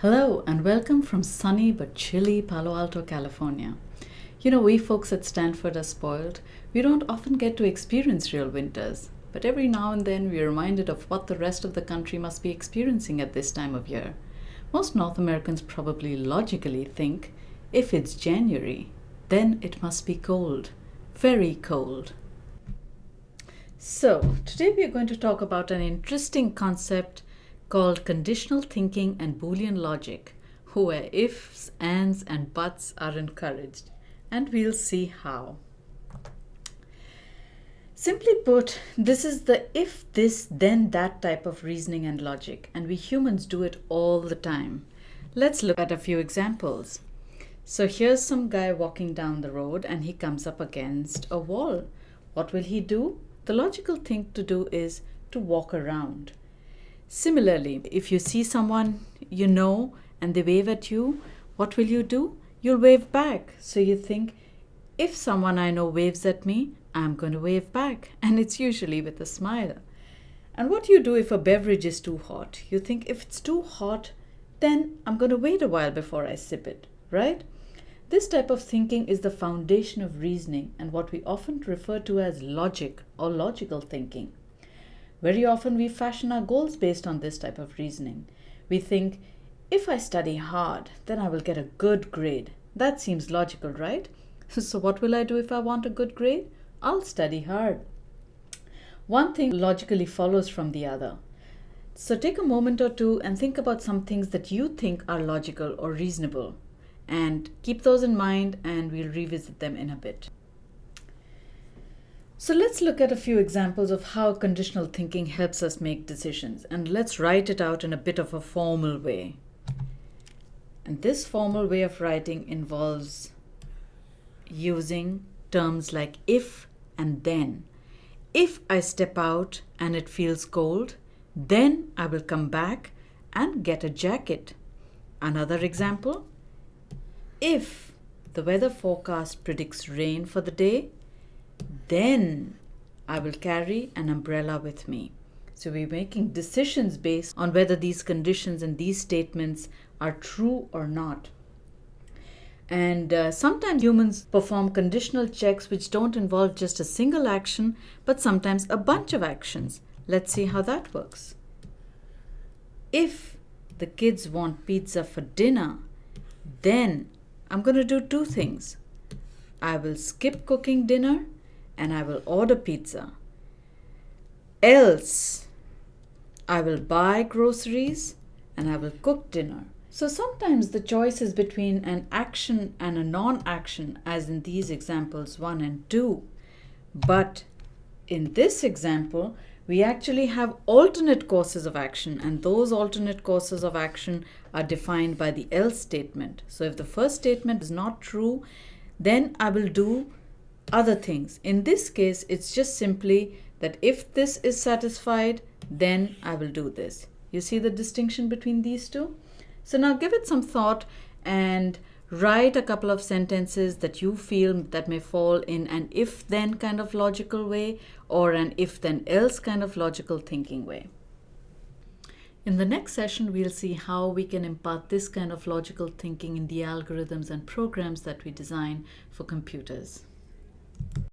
Hello and welcome from sunny but chilly Palo Alto, California. We folks at Stanford are spoiled. We don't often get to experience real winters, but every now and then we're reminded of what the rest of the country must be experiencing at this time of year. Most North Americans probably logically think, if it's January, then it must be cold, very cold. So, today we are going to talk about an interesting concept called conditional thinking and Boolean logic, where ifs, ands, and buts are encouraged, and we'll see how. Simply put, this is the if this then that type of reasoning and logic, and we humans do it all the time. Let's look at a few examples. So here's some guy walking down the road and he comes up against a wall. What will he do? The logical thing to do is to walk around. Similarly, if you see someone you know and they wave at you, what will you do? You'll wave back. So you think, if someone I know waves at me, I'm going to wave back. And it's usually with a smile. And what do you do if a beverage is too hot? You think, if it's too hot, then I'm going to wait a while before I sip it, right? This type of thinking is the foundation of reasoning and what we often refer to as logic or logical thinking. Very often we fashion our goals based on this type of reasoning. We think, if I study hard, then I will get a good grade. That seems logical, right? So what will I do if I want a good grade? I'll study hard. One thing logically follows from the other. So take a moment or two and think about some things that you think are logical or reasonable. And keep those in mind and we'll revisit them in a bit. So let's look at a few examples of how conditional thinking helps us make decisions, and let's write it out in a bit of a formal way. And this formal way of writing involves using terms like if and then. If I step out and it feels cold, then I will come back and get a jacket. Another example, if the weather forecast predicts rain for the day, then I will carry an umbrella with me. So we're making decisions based on whether these conditions and these statements are true or not. And sometimes humans perform conditional checks which don't involve just a single action, but sometimes a bunch of actions. Let's see how that works. If the kids want pizza for dinner, then I'm going to do two things. I will skip cooking dinner and I will order pizza. Else, I will buy groceries and I will cook dinner. So sometimes the choice is between an action and a non-action, as in these examples 1 and 2. But in this example, we actually have alternate courses of action, and those alternate courses of action are defined by the else statement. So if the first statement is not true, then I will do other things. In this case, it's just simply that if this is satisfied, then I will do this. You see the distinction between these two? So now give it some thought and write a couple of sentences that you feel that may fall in an if-then kind of logical way or an if-then-else kind of logical thinking way. In the next session, we'll see how we can impart this kind of logical thinking in the algorithms and programs that we design for computers.